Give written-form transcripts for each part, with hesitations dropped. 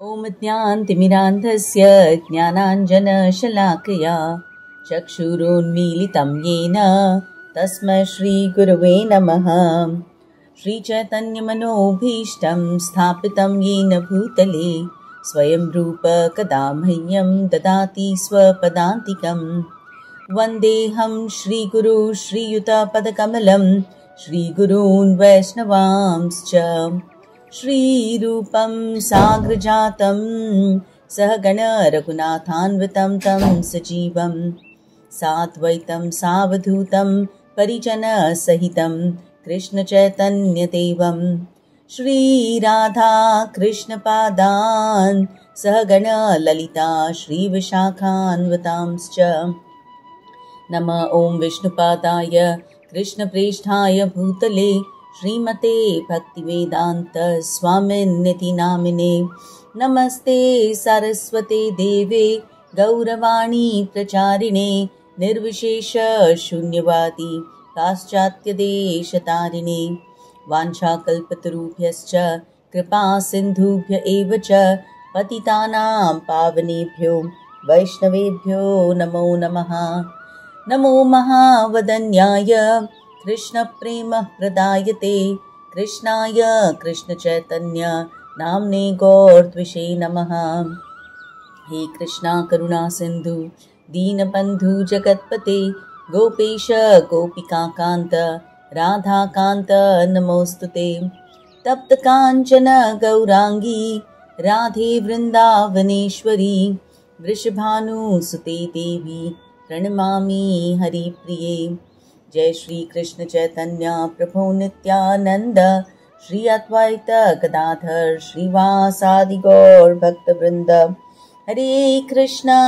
ॐ ज्ञानतिमिरान्धस्य ज्ञानाञ्जनशलाकया चक्षुरुन्मीलितं येन तस्मै श्रीगुरवे नमः। श्रीचैतन्यमनोभीष्टं स्थापितं येन भूतले स्वयं रूप कदा मह्यं ददाति स्वपदान्तिकं। वन्देऽहं श्रीगुरु श्रीयुतपदकमलं श्रीगुरून् वैष्णवांश्च श्रीरूपं साग्रजातं सहगण रघुनाथान्वितं तं सजीवं साद्वैतं सावधूतं परिजनसहितं कृष्णचैतन्यदेवं श्रीराधा कृष्णपादान् सहगण ललिता श्रीविशाखान्वितांश्च। नमः ॐ विष्णुपादाय कृष्णप्रेष्ठाय भूतले श्रीमते भक्तिवेदांत स्वामिन्निति नामिने। नमस्ते सरस्वते देवे गौरवाणी प्रचारिणे निर्विशेष शून्यवादी पाश्चात्यदेशतारिणे। वाञ्छाकल्पतरुभ्यश्च कृपा सिन्धुभ्य एव च पतितानां पावनेभ्यो वैष्णवेभ्यो नमो नमः। नमो महावदन्याय कृष्ण प्रेम प्रदायते कृष्णाय कृष्ण चैतन्य नाम्ने गौरद्विषे नमः। हे कृष्णा करुणा सिंधु दीनबंधु जगत्पते गोपेश गोपिकाकांत राधाकांत नमोस्तुते। तप्त कांचन गौरांगी राधे वृंदावनेश्वरी वृषभानुसुते देवी प्रणमामि हरिप्रिये। जय श्री कृष्ण चैतन्य प्रभु नित्यानंद श्री अद्वैत गदाधर श्रीवासादि गौर भक्त वृंद। हरे कृष्णा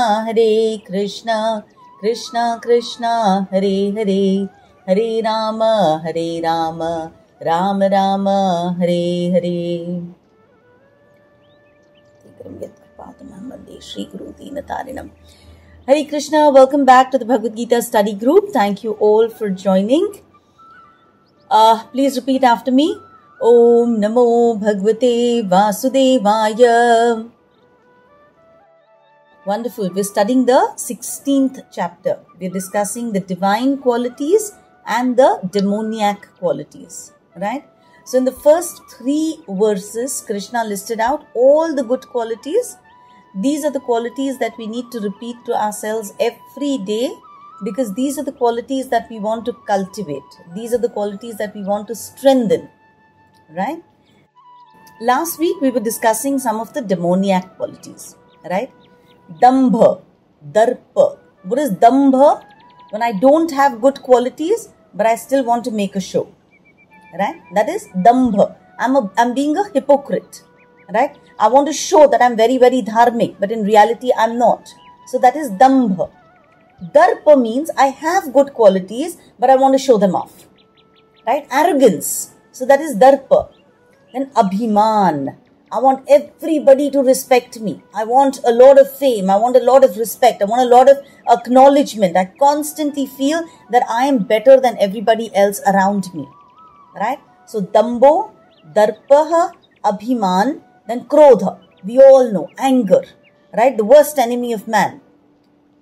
कृष्णा कृष्णा हरे हरे, हरे राम राम राम हरे हरे। वंदे श्री गुरु दीनतारिणम्। Hare Krishna, welcome back to the Bhagavad Gita study group. Thank you all for joining. Please repeat after me. Om Namo Bhagavate Vasudevaya. Wonderful. We're studying the 16th chapter. We're discussing the divine qualities and the demoniac qualities. Right? So in the first 3 verses, Krishna listed out all the good qualities. These are the qualities that we need to repeat to ourselves every day, because these are the qualities that we want to cultivate. These are the qualities that we want to strengthen. Right? Last week we were discussing some of the demoniac qualities. Right? Dambha, Darpa. What is Dambha? When I don't have good qualities, but I still want to make a show. Right? That is Dambha. I'm being a hypocrite. Right? I want to show that I'm very, very dharmic, but in reality, I'm not. So that is Dambha. Darpa means I have good qualities, but I want to show them off. Right? Arrogance. So that is Darpa. Then Abhiman. I want everybody to respect me. I want a lot of fame. I want a lot of respect. I want a lot of acknowledgement. I constantly feel that I am better than everybody else around me. Right? So Dambho, Darpaha, Abhiman. Then Krodha, we all know, anger, right? The worst enemy of man.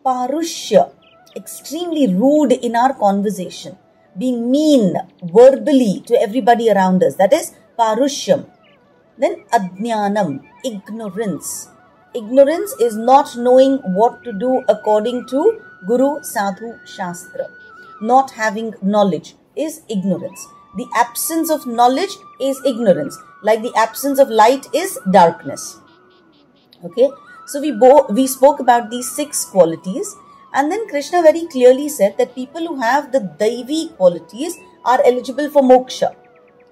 Parushya, extremely rude in our conversation, being mean verbally to everybody around us. That is Parushyam. Then Ajnanam, ignorance. Ignorance is not knowing what to do according to Guru Sadhu Shastra. Not having knowledge is ignorance. The absence of knowledge is ignorance. Like the absence of light is darkness. Okay. So we spoke about these 6 qualities. And then Krishna very clearly said that people who have the Daivi qualities are eligible for moksha.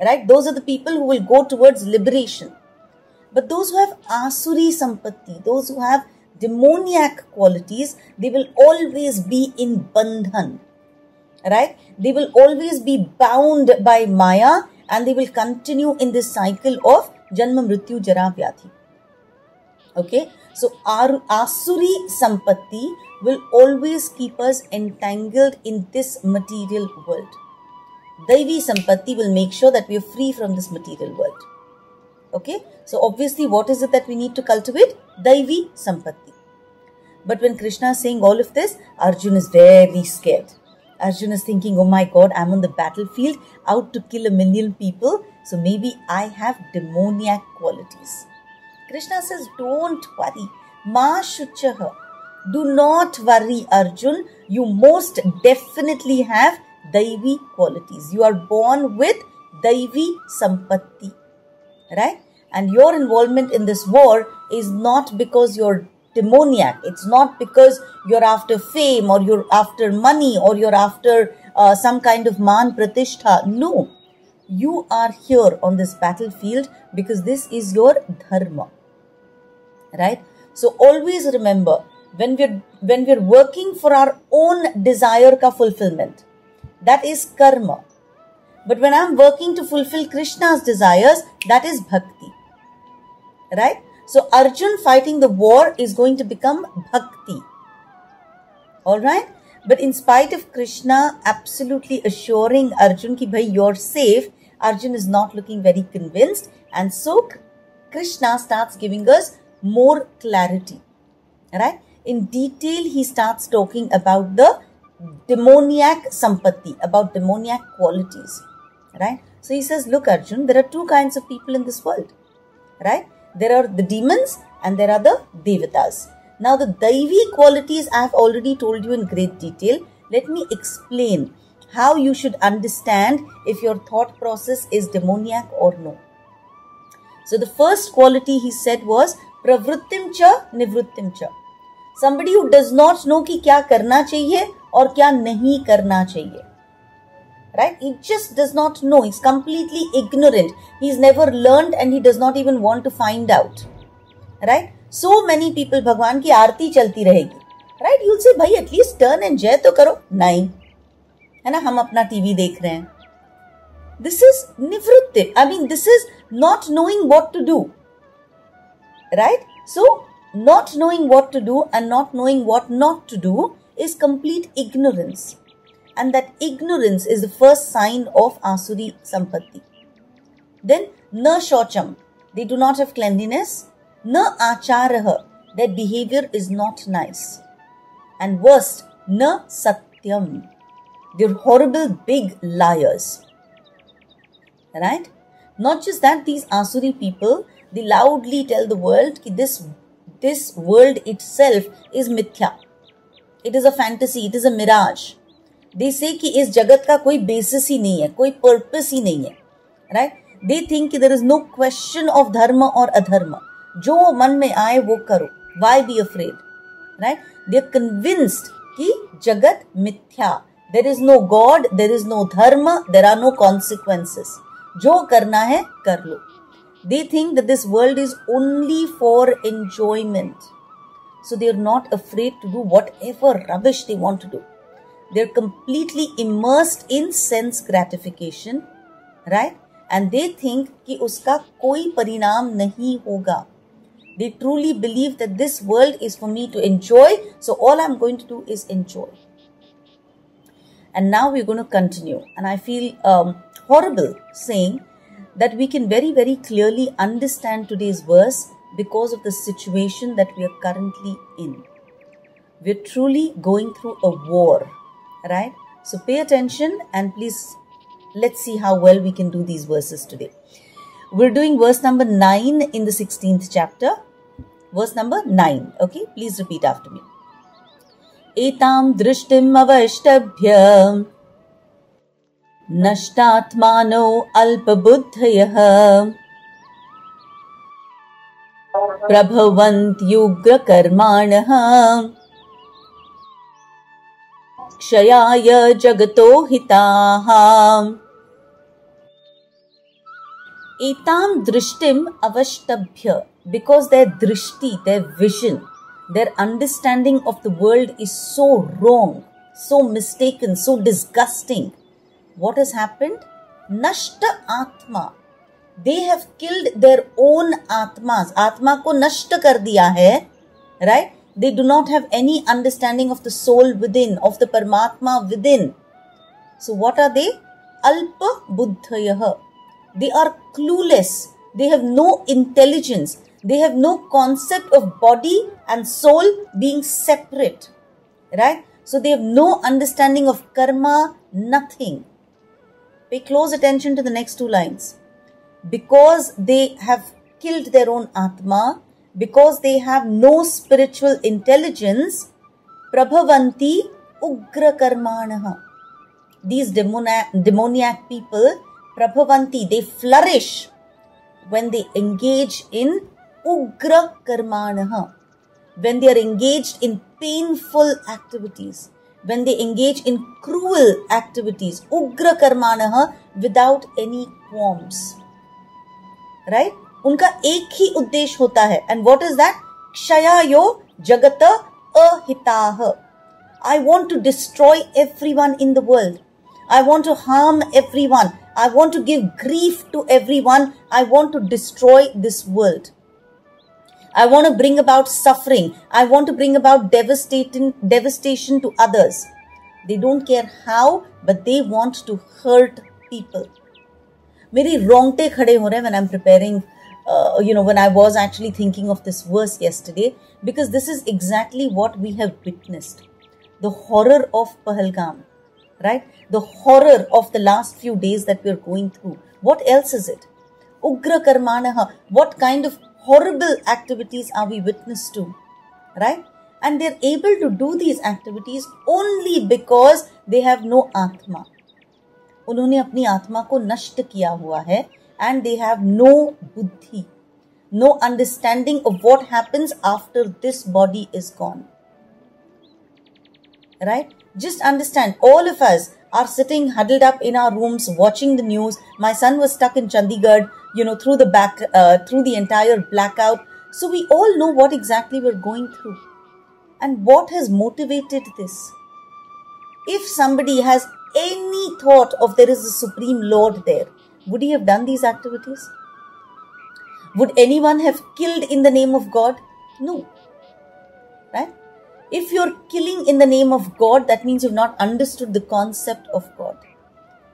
Right. Those are the people who will go towards liberation. But those who have Asuri Sampatti, those who have demoniac qualities, they will always be in bandhan. Right? They will always be bound by Maya, and they will continue in this cycle of Janma Mrityu Jara Vyadhi. Okay? So, our Asuri Sampatti will always keep us entangled in this material world. Daivi Sampatti will make sure that we are free from this material world. Okay, so obviously what is it that we need to cultivate? Daivi Sampatti. But when Krishna is saying all of this, Arjun is very scared. Arjun is thinking, oh my God, I'm on the battlefield out to kill 1 million people. So maybe I have demoniac qualities. Krishna says, don't worry. Ma shuchaha. Do not worry, Arjun. You most definitely have Daivi qualities. You are born with Daivi Sampatti. Right? And your involvement in this war is not because you're demoniac. It's not because you're after fame or you're after money or you're after some kind of man pratishtha. No. You are here on this battlefield because this is your dharma. Right? So always remember, when we're working for our own desire ka fulfillment, that is karma. But when I'm working to fulfill Krishna's desires, that is bhakti. Right? So Arjun fighting the war is going to become bhakti. Alright? But in spite of Krishna absolutely assuring Arjun ki bhai you're safe, Arjun is not looking very convinced. And so Krishna starts giving us more clarity. Right? In detail, he starts talking about the demoniac sampatti, about demoniac qualities. Right? So he says, look Arjun, there are two kinds of people in this world. Right? There are the demons and there are the devatas. Now the Daivi qualities I have already told you in great detail. Let me explain how you should understand if your thought process is demoniac or no. So the first quality he said was pravrittim cha nivrittim cha. Somebody who does not know ki kya karna chahiye or kya nahi karna chahiye. Right? He just does not know. He's completely ignorant. He's never learned and he does not even want to find out. Right? So many people, Bhagwan ki aarti chalti rahegi. Right? You'll say, bhai, at least turn and jai to karo. Nahin. है ना, हम अपना TV देख रहे हैं. This is nivritti. I mean, this is not knowing what to do. Right? So, not knowing what to do and not knowing what not to do is complete ignorance. And that ignorance is the first sign of Asuri Sampatti. Then, na shocham. They do not have cleanliness. Na acharaha. Their behavior is not nice. And worst, na satyam. They're horrible big liars. Right? Not just that, these Asuri people, they loudly tell the world that this world itself is mithya. It is a fantasy. It is a mirage. They say कि इस जगत का कोई basis ही नहीं है, कोई purpose ही नहीं है. Right? They think कि there is no question of dharma or adharma. जो मन में आए वो करो. Why be afraid? Right? They are convinced कि जगत मिथ्या. There is no God, there is no dharma, there are no consequences. जो करना है कर लो. They think that this world is only for enjoyment. So they are not afraid to do whatever rubbish they want to do. They are completely immersed in sense gratification, right? And they think कि उसका कोई परिणाम नहीं होगा. They truly believe that this world is for me to enjoy, so all I'm going to do is enjoy. And now we're going to continue. And I feel horrible saying that we can very, very clearly understand today's verse because of the situation that we are currently in. We're truly going through a war, right? So pay attention and please, let's see how well we can do these verses today. We're doing verse number 9 in the 16th chapter. Verse number 9. Okay, please repeat after me. Etam drishtim avashtabhya nashtatmano alpabuddhayah prabhavant yugra karmanah kshayaya jagato hitaha. Etam drishtim avashtabhya, because their drishti, their vision, their understanding of the world is so wrong, so mistaken, so disgusting. What has happened? Nashta atma. They have killed their own atmas. Atma ko nashta kar diya hai, right? They do not have any understanding of the soul within, of the Paramatma within. So what are they? Alpa buddhayah. They are clueless. They have no intelligence. They have no concept of body and soul being separate. Right? So they have no understanding of karma, nothing. Pay close attention to the next two lines. Because they have killed their own Atma, because they have no spiritual intelligence, prabhavanti ugra karmanaha. These demoniac people, prabhavanti, they flourish when they engage in ugra karmanaha, when they are engaged in painful activities, when they engage in cruel activities, ugra karmanaha, without any qualms. Right? उनका एक ही उद्देश्य होता है. And what is that? Kshayayo jagata ahitaha. I want to destroy everyone in the world. I want to harm everyone. I want to give grief to everyone. I want to destroy this world. I want to bring about suffering. I want to bring about devastation to others. They don't care how, but they want to hurt people. मेरी रोंगटे खड़े हो रहे हैं when I'm preparing, when I was actually thinking of this verse yesterday, because this is exactly what we have witnessed. The horror of Pahalgam, right? The horror of the last few days that we are going through. What else is it? Ugra karmanaha. What kind of horrible activities are we witness to, right? And they're able to do these activities only because they have no Atma. उन्होंने अपनी आत्मा को नष्ट किया हुआ है, and they have no buddhi, no understanding of what happens after this body is gone. Right? Just understand, all of us are sitting huddled up in our rooms watching the news. My son was stuck in Chandigarh, through the entire blackout. So we all know what exactly we're going through. And what has motivated this? If somebody has any thought of there is a Supreme Lord there, would he have done these activities? Would anyone have killed in the name of God? No. Right? If you're killing in the name of God, that means you've not understood the concept of God.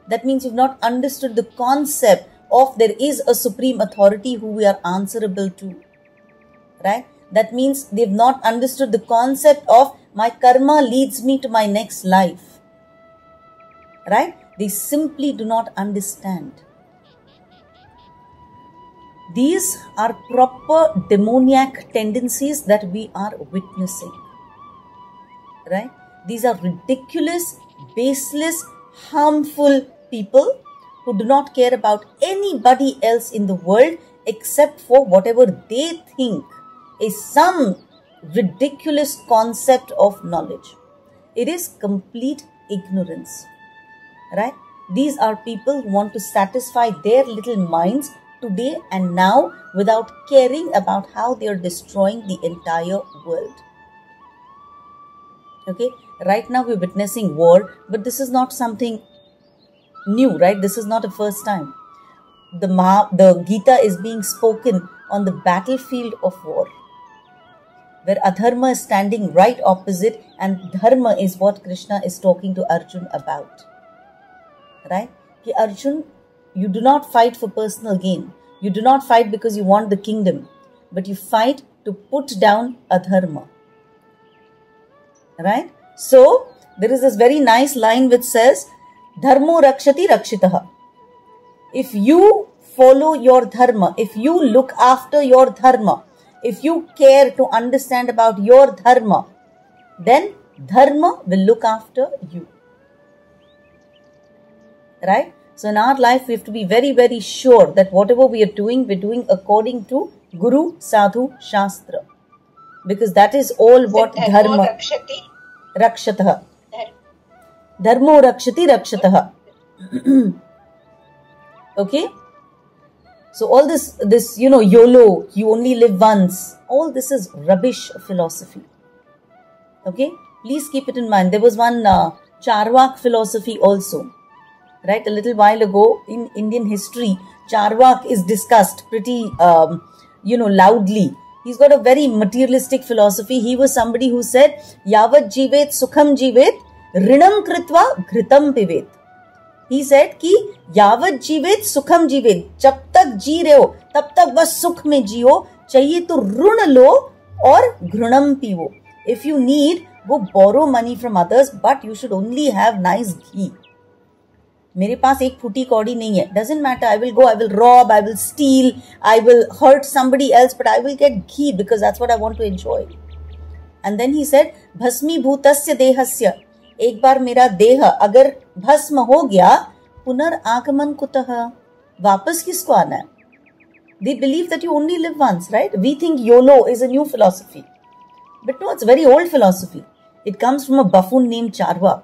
That means you've not understood the concept of there is a supreme authority who we are answerable to. Right? That means they've not understood the concept of my karma leads me to my next life. Right? They simply do not understand. These are proper demoniac tendencies that we are witnessing. Right? These are ridiculous, baseless, harmful people who do not care about anybody else in the world except for whatever they think is some ridiculous concept of knowledge. It is complete ignorance. Right? These are people who want to satisfy their little minds today and now without caring about how they are destroying the entire world. Okay? Right now we're witnessing war, but this is not something new, right? This is not a first time. The Gita is being spoken on the battlefield of war, where Adharma is standing right opposite, and Dharma is what Krishna is talking to Arjun about. Right? Ki Arjun, you do not fight for personal gain. You do not fight because you want the kingdom, but you fight to put down Adharma. Right? So, there is this very nice line which says, Dharmo rakshati rakshitaha. If you follow your dharma, if you look after your dharma, if you care to understand about your dharma, then dharma will look after you. Right? So in our life, we have to be very, very sure that whatever we are doing, we're doing according to Guru, Sadhu, Shastra. Because that is all what dharma. Rakshati. Rakshataha. Dharmo rakshati rakshataha. Okay? So all this, YOLO, you only live once, all this is rubbish philosophy. Okay? Please keep it in mind. There was one Charvak philosophy also. Right? A little while ago in Indian history, Charvak is discussed pretty, loudly. He's got a very materialistic philosophy. He was somebody who said, Yavat jivet sukham jivet, rinam kritva ghritam pivet. He said कि यावत जीवेत सुखम जीवेत, जब तक जी रहे हो तब तक बस सुख में जियो, चाहिए तो ऋण लो और घृणम पीवो. If you need, go borrow money from others, but you should only have nice ghee. मेरे पास एक फूटी कौड़ी नहीं है. Doesn't matter. I will go, I will rob, I will steal, I will hurt somebody else, but I will get ghee because that's what I want to enjoy. And then he said, भस्मी भूतस्य देहस्य. एक बार मेरा देह अगर भस्म हो गया, पुनर्आगमन कुतः, वापस किसको आना है? They believe that you only live once, right? We think YOLO is a new philosophy. But no, it's a very old philosophy. It comes from a buffoon named Charvak,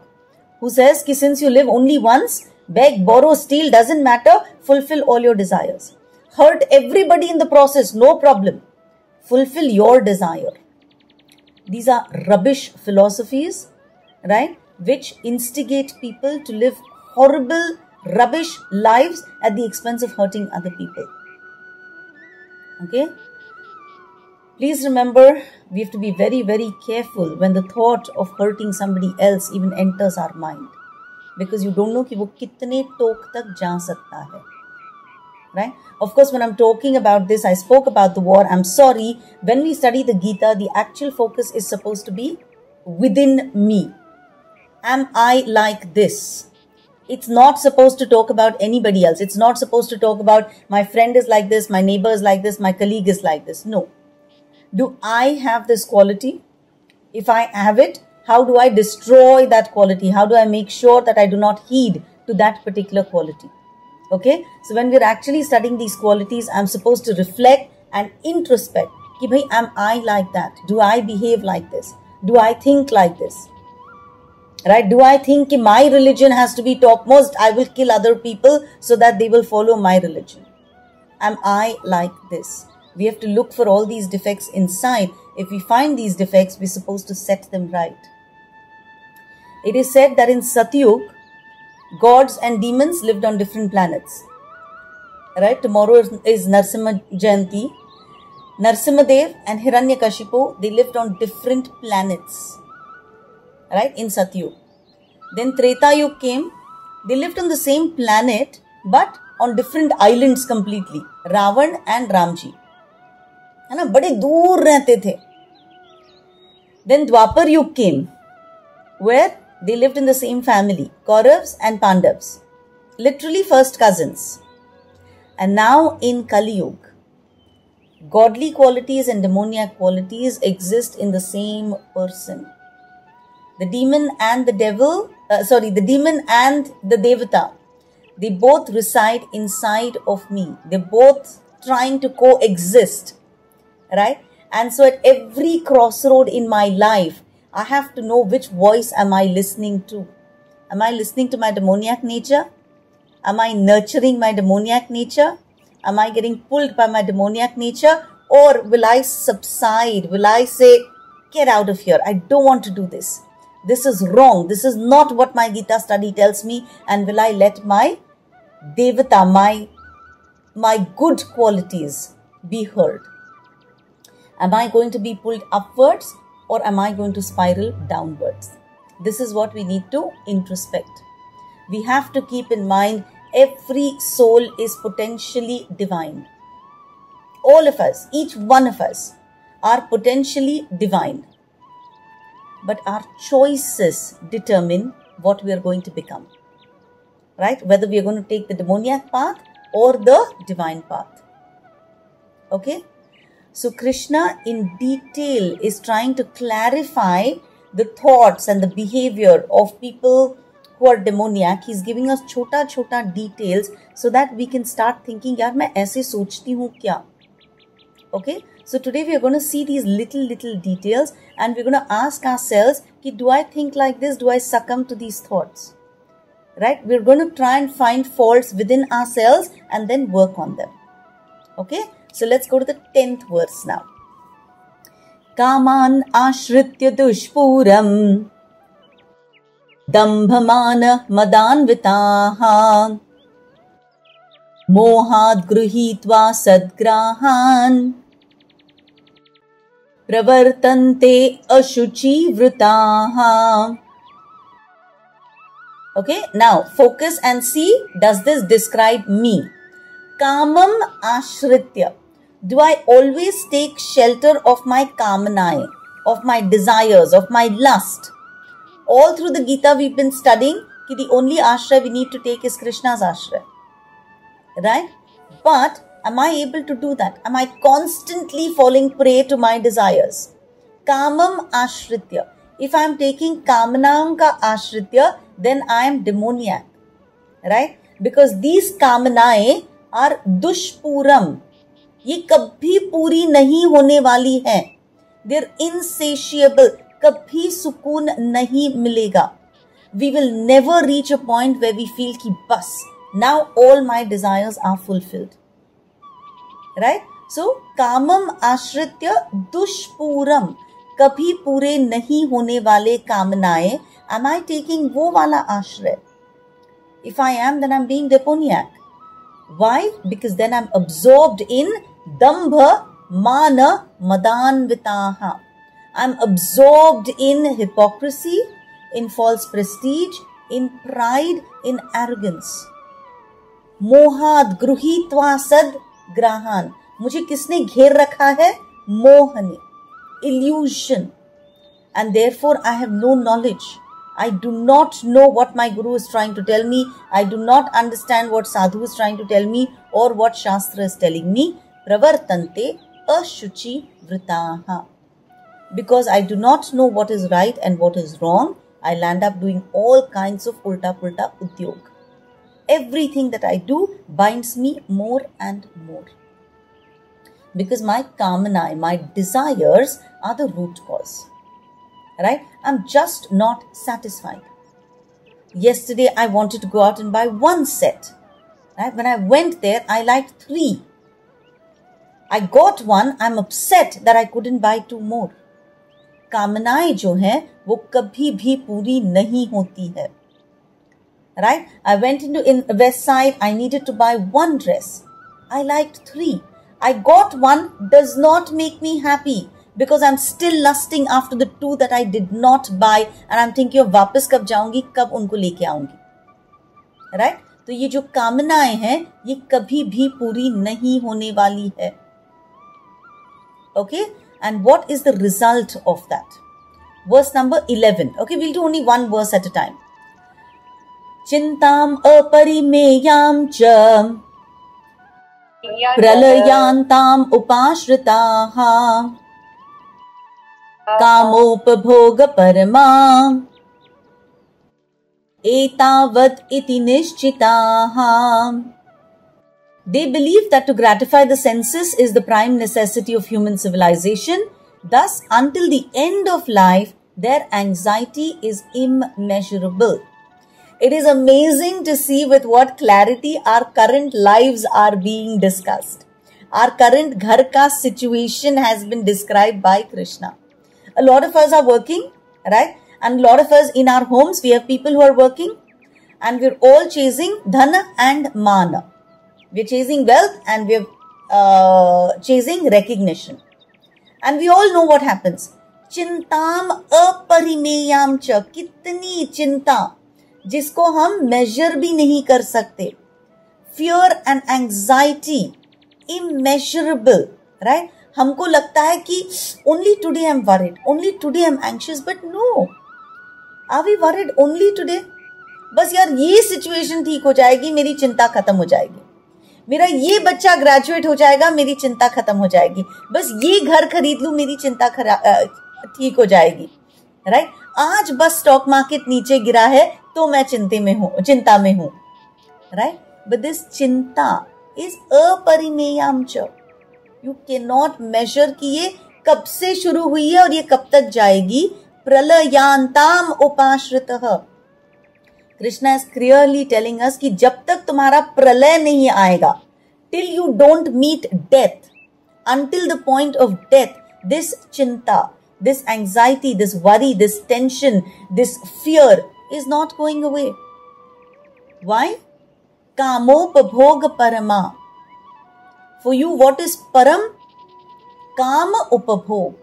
who says कि since you live only once, beg, borrow, steal, doesn't matter, fulfill all your desires. Hurt everybody in the process, no problem. Fulfill your desire. These are rubbish philosophies, right? Which instigate people to live horrible, rubbish lives at the expense of hurting other people. Okay? Please remember, we have to be very, very careful when the thought of hurting somebody else even enters our mind. Because you don't know कि वो कितने टोक तक जा सकता है. Right? Of course, when I'm talking about this, I spoke about the war. I'm sorry. When we study the Gita, the actual focus is supposed to be within me. Am I like this? It's not supposed to talk about anybody else. It's not supposed to talk about my friend is like this, my neighbor is like this, my colleague is like this. No. Do I have this quality? If I have it, how do I destroy that quality? How do I make sure that I do not heed to that particular quality? Okay? So when we're actually studying these qualities, I'm supposed to reflect and introspect. Ki bhai, am I like that? Do I behave like this? Do I think like this? Right? Do I think that my religion has to be topmost? I will kill other people so that they will follow my religion. Am I like this? We have to look for all these defects inside. If we find these defects, we're supposed to set them right. It is said that in Satyug, gods and demons lived on different planets. Right? Tomorrow is Narsimha Jayanti. Narsimhadev and Hiranyakashipu, they lived on different planets. Right, in Satyug. Then Treta Yug came. They lived on the same planet, but on different islands completely. Ravan and Ramji. है ना, बड़े दूर रहते थे. Then Dwapar Yug came, where they lived in the same family, Kauravs and Pandavs, literally first cousins. And now in Kali Yug, godly qualities and demoniac qualities exist in the same person. The demon and the devil, the demon and the Devata, they both reside inside of me. They're both trying to coexist, right? And so at every crossroad in my life, I have to know which voice am I listening to. Am I listening to my demoniac nature? Am I nurturing my demoniac nature? Am I getting pulled by my demoniac nature? Or will I subside? Will I say, get out of here. I don't want to do this. This is wrong. This is not what my Gita study tells me. And will I let my Devata, my good qualities be heard? Am I going to be pulled upwards or am I going to spiral downwards? This is what we need to introspect. We have to keep in mind every soul is potentially divine. All of us, each one of us are potentially divine. But our choices determine what we are going to become. Right? Whether we are going to take the demoniac path or the divine path. Okay? So Krishna in detail is trying to clarify the thoughts and the behavior of people who are demoniac. He's giving us chota details so that we can start thinking, yaar, main aise sochti hu kya? Okay? So today we are going to see these little details and we're going to ask ourselves, do I think like this? Do I succumb to these thoughts? Right? We're going to try and find faults within ourselves and then work on them. Okay? So let's go to the 10th verse now. Kaman ashritya dushpuram dambhamana madanvitaha mohad gruhitva sadgrahan pravartante ashuchi vritaha. Okay, now focus and see, does this describe me? Kamam ashritya. Do I always take shelter of my kamanai, of my desires, of my lust? All through the Gita we've been studying that the only ashray we need to take is Krishna's ashray. Right? But am I able to do that? Am I constantly falling prey to my desires? Kamam ashritya. If I am taking kamanam ka ashritya, then I am demoniac. Right? Because these kamanai are dushpuram. ये कभी पूरी नहीं होने वाली हैं. They're insatiable. कभी सुकून नहीं मिलेगा. We will never reach a point where we feel कि बस, now all my desires are fulfilled. Right? So, कामम आश्रित्य दुष्पूरम. कभी पूरे नहीं होने वाले कामनाएं. Am I taking वो वाला आश्रय? If I am, then I'm being demoniac. Why? Because then I'm absorbed in dambha, mana, madanvitaha. I'm absorbed in hypocrisy, in false prestige, in pride, in arrogance. Mohad gruhitva sad grahan. मुझे किसने घेर रखा है? मोह ने, illusion. And therefore I have no knowledge. I do not know what my guru is trying to tell me. I do not understand what sadhu is trying to tell me or what shastra is telling me. Pravartante ashuchi vritaha. Because I do not know what is right and what is wrong, I'll end up doing all kinds of ulta-pulta udyog. Everything that I do binds me more and more. Because my kamanai, my desires are the root cause. Right? I'm just not satisfied. Yesterday I wanted to go out and buy one set. Right? When I went there, I liked 3. I got one, I'm upset that I couldn't buy 2 more. कामनाएं जो हैं वो कभी भी पूरी नहीं होती है. Right? I went in West Side. I needed to buy 1 dress. I liked 3. I got 1, does not make me happy because I'm still lusting after the 2 that I did not buy and I'm thinking of वापस कब जाऊंगी, कब उनको लेके आऊंगी. Right? तो ये जो कामनाएं हैं ये कभी भी पूरी नहीं होने वाली है. Okay? And what is the result of that? Verse number 11. Okay, we'll do only one verse at a time. Chintam aparimeyam cha pralayantam upashritaha kamopabhoga parama etavad iti nishchitaha. They believe that to gratify the senses is the prime necessity of human civilization. Thus, until the end of life, their anxiety is immeasurable. It is amazing to see with what clarity our current lives are being discussed. Our current ghar ka situation has been described by Krishna. A lot of us are working, right? And a lot of us in our homes, we have people who are working. And we're all chasing dhana and mana. We're chasing wealth and we're chasing recognition. And we all know what happens. Chintam aparimeyam cha. Kitni chinta. जिसको हम measure भी नहीं कर सकते. Fear and anxiety. Immeasurable. Right? हमको लगता है कि only today I'm worried. Only today I'm anxious. But no. Are we worried only today? बस यार ये situation ठीक हो जाएगी, मेरी चिंता खत्म हो जाएगी. मेरा ये बच्चा ग्रेजुएट हो जाएगा, मेरी चिंता खत्म हो जाएगी. बस ये घर खरीद लूं, मेरी चिंता ठीक हो जाएगी. राइट? आज बस स्टॉक मार्केट नीचे गिरा है तो मैं चिंता में हूं. राइट? बट दिस चिंता इज अपरिमेयम च. यू कैन नॉट मेजर कि ये कब से शुरू हुई है और ये कब तक जाएगी. प्रलयांताम उपाश्रितः. Krishna is clearly telling us कि जब तक तुम्हारा प्रलय नहीं आएगा, till you don't meet death, until the point of death, this chinta, this anxiety, this worry, this tension, this fear is not going away. Why? Kamopabhoga parama. For you, what is param? Kama upabhog.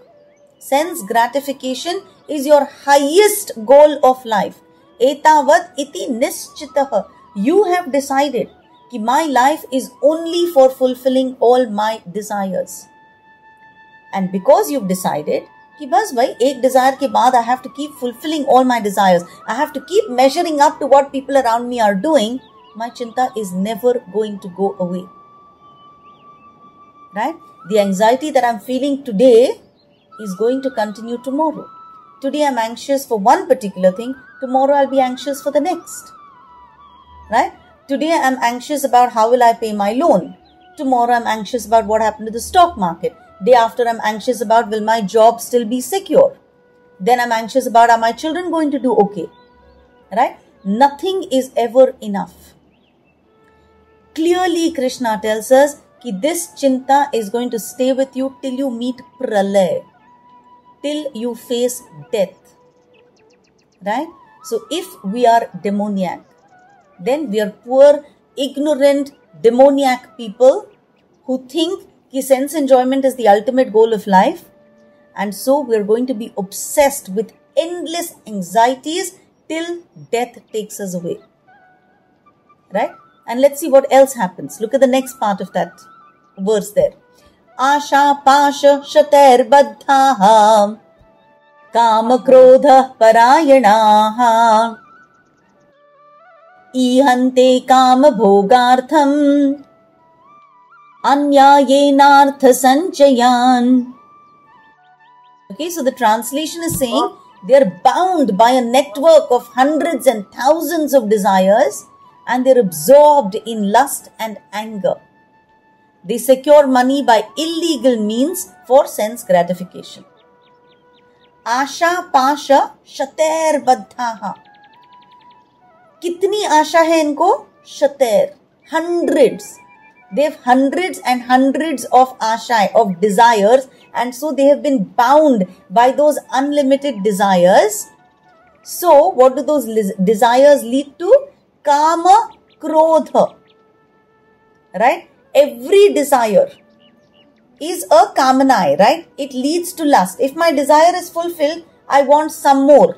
Sense gratification is your highest goal of life. Etavat iti nischitah. You have decided कि my life is only for fulfilling all my desires. And because you've decided कि बस भाई एक desire के बाद I have to keep fulfilling all my desires, I have to keep measuring up to what people around me are doing, my chinta is never going to go away. Right? The anxiety that I'm feeling today is going to continue tomorrow. Today I'm anxious for one particular thing, tomorrow I'll be anxious for the next. Right? Today I'm anxious about how will I pay my loan. Tomorrow I'm anxious about what happened to the stock market. Day after I'm anxious about will my job still be secure. Then I'm anxious about are my children going to do okay. Right? Nothing is ever enough. Clearly Krishna tells us that this chinta is going to stay with you till you meet pralay, till you face death. Right? So if we are demoniac, then we are poor, ignorant, demoniac people who think that sense enjoyment is the ultimate goal of life. And so we are going to be obsessed with endless anxieties till death takes us away. Right? And let's see what else happens. Look at the next part of that verse there. Asha pasha shater baddhaha kama krodha parayanaha ihante kama bhogartham anyayenartha sanchayan. Okay, so the translation is saying they are bound by a network of hundreds and thousands of desires and they are absorbed in lust and anger. They secure money by illegal means for sense gratification. Asha pasha shater baddhaha. Kitni asha hai inko? Shater. Hundreds. They have hundreds and hundreds of asha, of desires, and so they have been bound by those unlimited desires. So what do those desires lead to? Kama krodha. Right? Every desire is a kamanai, right? It leads to lust. If my desire is fulfilled, I want some more.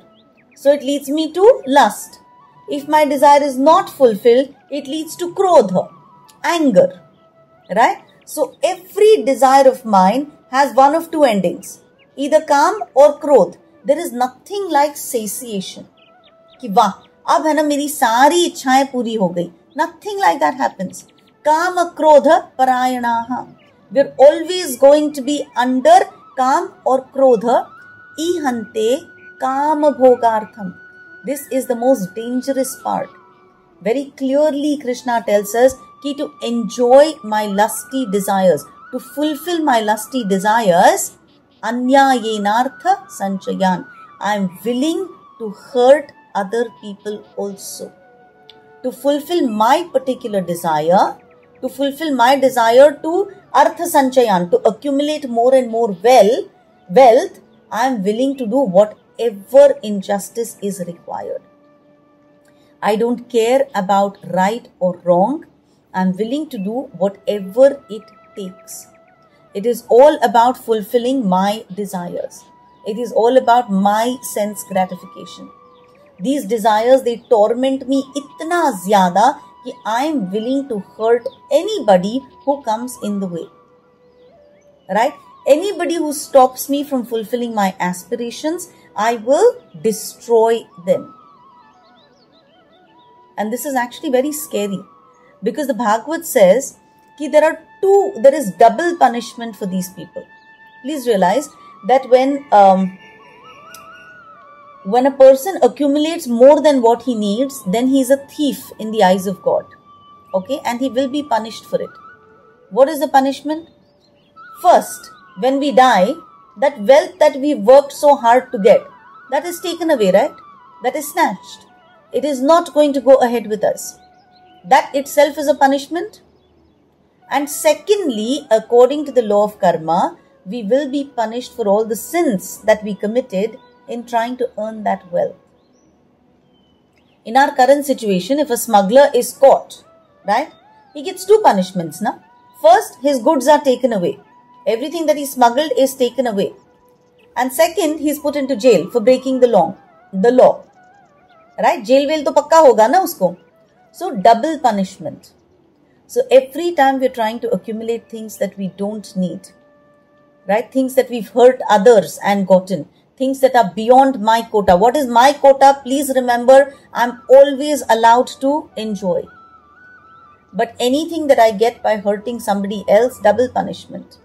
So it leads me to lust. If my desire is not fulfilled, it leads to krodha, anger. Right? So every desire of mine has one of two endings, either काम or क्रोध. There is nothing like satiation. कि वाह, अब है ना मेरी सारी इच्छाएं पूरी हो गई. Nothing like that happens. काम क्रोध परायणाः. We are always going to be under काम or क्रोध. ईहन्ते काम भोगार्थम. This is the most dangerous part. Very clearly Krishna tells us कि to enjoy my lusty desires, to fulfill my lusty desires, anyayenartha sanchayan. I am willing to hurt other people also. To fulfill my particular desire, to fulfill my desire to artha sanchayan, to accumulate more and more wealth, I am willing to do whatever injustice is required. I don't care about right or wrong. I am willing to do whatever it takes. It is all about fulfilling my desires. It is all about my sense gratification. These desires, they torment me itna zyada कि I am willing to hurt anybody who comes in the way. Right? Anybody who stops me from fulfilling my aspirations, I will destroy them. And this is actually very scary because the Bhagavad says that there is double punishment for these people. Please realize that when a person accumulates more than what he needs, then he is a thief in the eyes of God. Okay, and he will be punished for it. What is the punishment? First, when we die, that wealth that we worked so hard to get, that is taken away, right? That is snatched. It is not going to go ahead with us. That itself is a punishment. And secondly, according to the law of karma, we will be punished for all the sins that we committed in trying to earn that wealth. In our current situation, if a smuggler is caught, right, he gets two punishments. Na? First, his goods are taken away. Everything that he smuggled is taken away. And second, he is put into jail for breaking the law. right? Jail वेल तो पक्का होगा ना उसको. So double punishment. So every time we're trying to accumulate things that we don't need, right? Things that we've hurt others and gotten, things that are beyond my quota. What is my quota? Please remember, I'm always allowed to enjoy. But anything that I get by hurting somebody else, double punishment.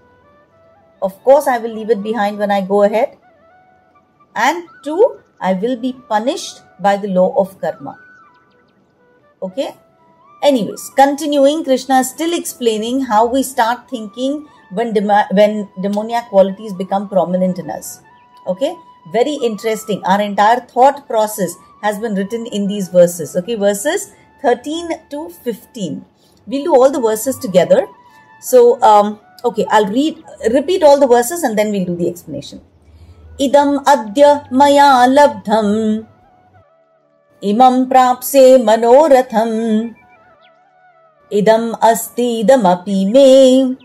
Of course, I will leave it behind when I go ahead. And two, I will be punished by the law of karma. Okay? Anyways, continuing, Krishna is still explaining how we start thinking when demoniac qualities become prominent in us. Okay? Very interesting. Our entire thought process has been written in these verses. Okay? Verses 13 to 15. We'll do all the verses together. So, okay, I'll repeat all the verses and then we'll do the explanation. Idam adya maya labdham imam prapse manoratham idam asti idam api me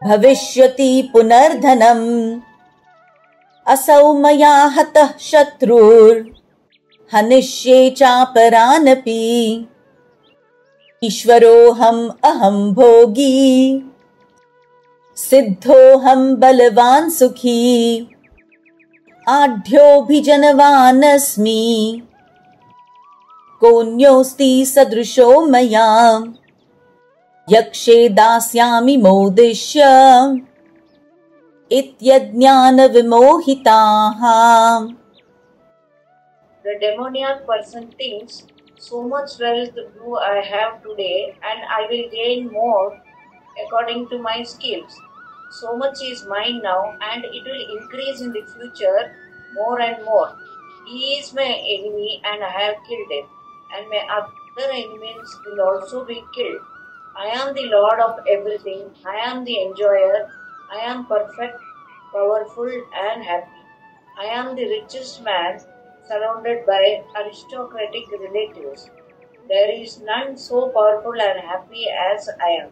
bhavishyati punardhanam asau maya hatah shatrur hanishye chaparanapi ईश्वरोऽहम् अहं भोगी सिद्धोऽहं बलवान् सुखी आढ्योऽभिजनवानस्मि कोऽन्योऽस्ति सदृशो मया यक्षे दास्यामि मोदिष्य इत्यज्ञानविमोहिताः. The demoniac person thinks, so much wealth do I have today and I will gain more according to my skills. So much is mine now and it will increase in the future more and more. He is my enemy and I have killed him, and my other enemies will also be killed. I am the Lord of everything. I am the enjoyer. I am perfect, powerful and happy. I am the richest man surrounded by aristocratic relatives. There is none so powerful and happy as I am.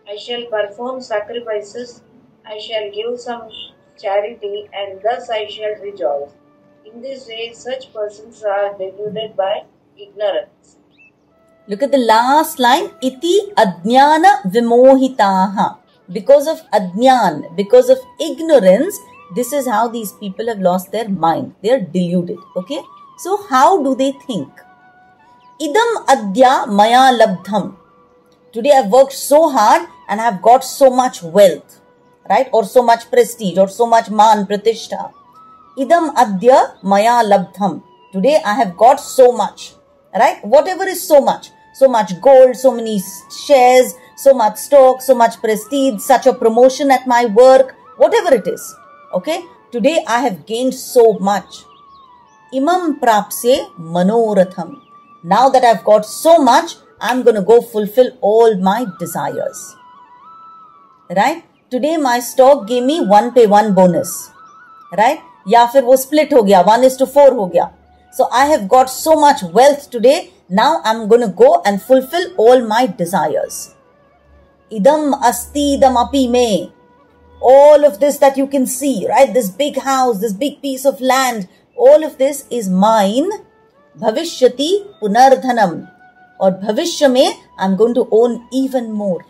I shall perform sacrifices, I shall give some charity, and thus I shall rejoice. In this way, such persons are deluded by ignorance. Look at the last line, iti adnyana vimohitaha. Because of adnyan, because of ignorance, this is how these people have lost their mind. They are deluded. Okay. So how do they think? Idam adya maya labdham. Today I've worked so hard and I've got so much wealth, right? Or so much prestige or so much man pratishtha. Idam adya maya labdham. Today I have got so much, right? Whatever is so much. So much gold, so many shares, so much stock, so much prestige, such a promotion at my work, whatever it is. Okay, today I have gained so much. Imam prapse manoratham. Now that I've got so much, I'm going to go fulfill all my desires. Right? Today my stock gave me 1/1 bonus. Right? या फिर वो split हो गया, 1:4 हो गया. So I have got so much wealth today. Now I'm going to go and fulfill all my desires. Idam asti idam api me. All of this that you can see, right? This big house, this big piece of land, all of this is mine. Bhavishyati punardhanam. Or bhavishya mein, I'm going to own even more.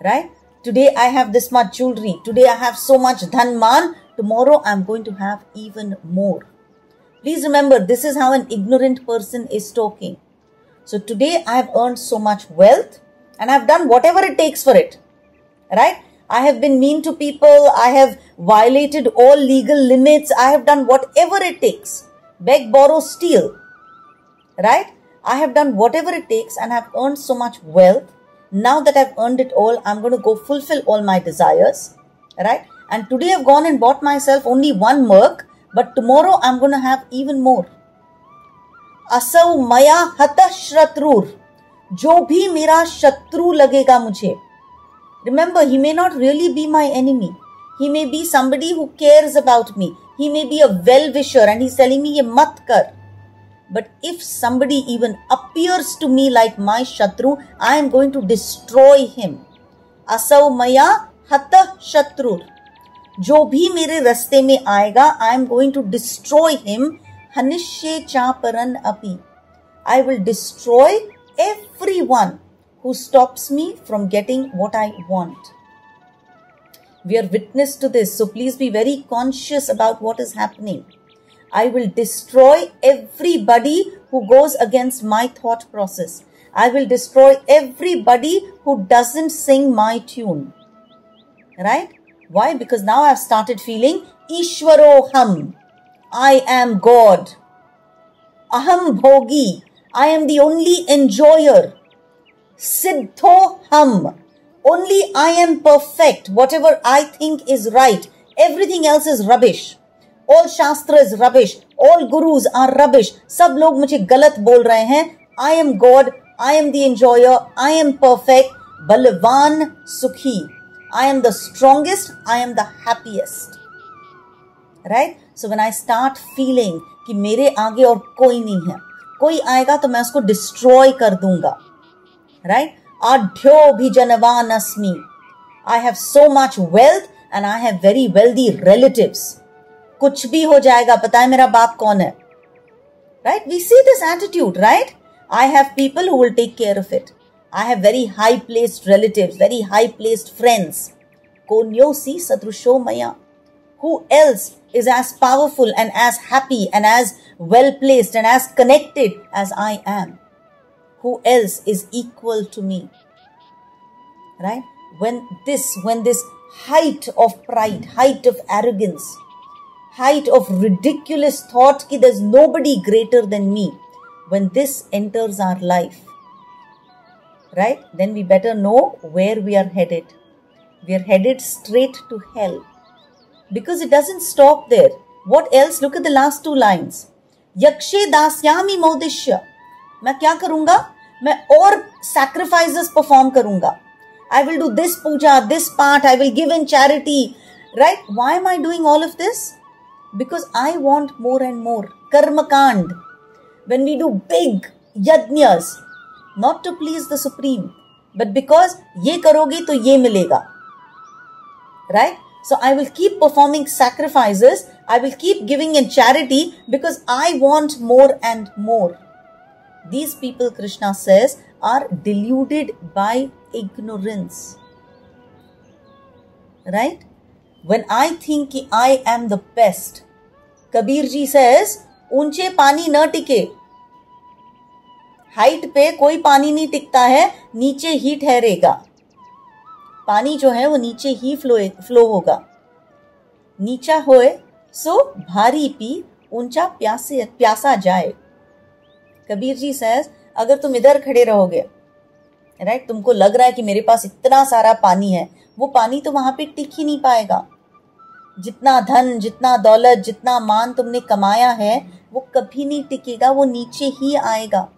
Right? Today I have this much jewelry. Today I have so much dhanman. Tomorrow I'm going to have even more. Please remember, this is how an ignorant person is talking. So today I have earned so much wealth and I've done whatever it takes for it. Right? I have been mean to people. I have violated all legal limits. I have done whatever it takes. Beg, borrow, steal. Right? I have done whatever it takes and have earned so much wealth. Now that I've earned it all, I'm going to go fulfill all my desires. Right? And today I've gone and bought myself only one merc, but tomorrow I'm going to have even more. Asau maya hatah shratrur. Jo bhi mera shatru lagega mujhe. Remember, he may not really be my enemy. He may be somebody who cares about me. He may be a well-wisher and he's telling me, ye mat kar. But if somebody even appears to me like my shatru, I am going to destroy him. Asau maya hatah shatrur. जो भी मेरे रास्ते में आएगा, I am going to destroy him. hanishye chaparan api. I will destroy everyone who stops me from getting what I want. We are witness to this, so please be very conscious about what is happening. I will destroy everybody who goes against my thought process. I will destroy everybody who doesn't sing my tune. Right? Why? Because now I've started feeling Ishwaroham. I am God. Aham bhogi. I am the only enjoyer. Siddhoham. Only I am perfect. Whatever I think is right. Everything else is rubbish. All Shastra is rubbish. All gurus are rubbish. सब लोग मुझे गलत बोल रहे हैं. I am God. I am the enjoyer. I am perfect. Balvan Sukhi. I am the strongest. I am the happiest. Right? So when I start feeling कि मेरे आगे और कोई नहीं है, कोई आएगा तो मैं उसको destroy कर दूंगा. Right? Adhyo bhijanvan asmi. I have so much wealth and I have very wealthy relatives. कुछ भी हो जाएगा, पता है मेरा बाप कौन है. Right? We see this attitude, right? I have people who will take care of it. I have very high placed relatives, very high placed friends. Konyosi sadrusho maya. Who else is as powerful and as happy and as well placed and as connected as I am? Who else is equal to me? Right? When this height of pride, height of arrogance, height of ridiculous thought ki there's nobody greater than me, when this enters our life, right, then we better know where we are headed. We are headed straight to hell. Because it doesn't stop there. What else? Look at the last two lines. Yakshe dasyami modishya. मैं क्या करूंगा? मैं और sacrifices perform करूंगा. I will do this puja, this part, I will give in charity. Right? Why am I doing all of this? Because I want more and more. Karma kand. When we do big yajnas, not to please the Supreme, but because ye karoge to ye milega. Right? So I will keep performing sacrifices. I will keep giving in charity because I want more and more. These people, Krishna says, are deluded by ignorance. Right? When I think I am the best, Kabir ji says, ऊंचे पानी न टिके. Height पे कोई पानी नहीं टिकता है, नीचे ही ठहरेगा. पानी जो है वो नीचे ही फ्लो होगा. नीचा होए सो भारी पी, ऊंचा प्यासा जाए. कबीर जी सेज, अगर तुम इधर खड़े रहोगे, राइट, तुमको लग रहा है कि मेरे पास इतना सारा पानी है, वो पानी तो वहां पे टिक ही नहीं पाएगा. जितना धन, जितना दौलत, जितना मान तुमने कमाया है, वो कभी नहीं टिकेगा, वो नीचे ही आएगा.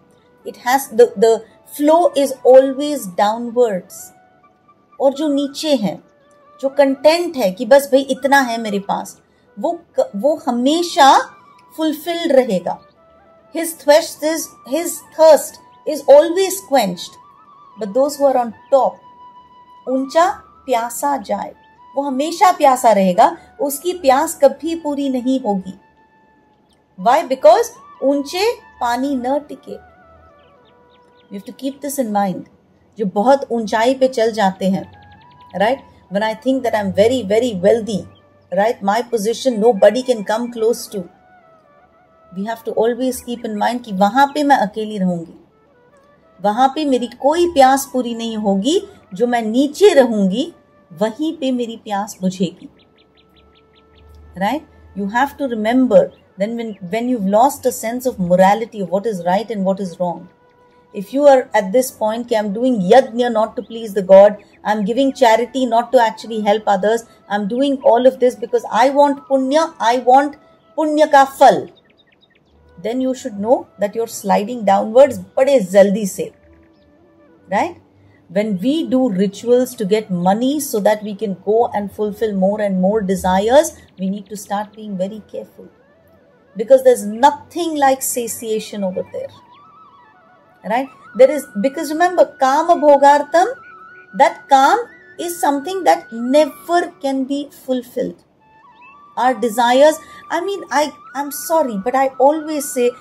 It has the flow is always downwards. और जो नीचे है, जो कंटेंट है कि बस भाई इतना है मेरे पास, वो हमेशा फुलफिल्ड रहेगा. His thirst is always quenched. But those who are on top, ऊंचा प्यासा जाए, वो हमेशा प्यासा रहेगा, उसकी प्यास कभी पूरी नहीं होगी. Why? Because ऊंचे पानी न टिके. You have to keep this in mind. जो बहुत ऊंचाई पे चल जाते हैं, right? When I think that I'm very, very wealthy, right? My position nobody can come close to. We have to always keep in mind कि वहां पे मैं अकेली रहूंगी. वहां पे मेरी कोई प्यास पूरी नहीं होगी. जो मैं नीचे रहूंगी, वहीं पे मेरी प्यास बुझेगी. Right? You have to remember then when you've lost a sense of morality of what is right and what is wrong. If you are at this point, I'm doing yajna not to please the God, I'm giving charity not to actually help others, I'm doing all of this because I want punya ka phal, then you should know that you're sliding downwards bade jaldi se. Right? When we do rituals to get money so that we can go and fulfill more and more desires, we need to start being very careful. Because there's nothing like satiation over there. Right? Because remember, kama bhogartam, that kam is something that never can be fulfilled. Our desires, I mean, I'm sorry, but I always say,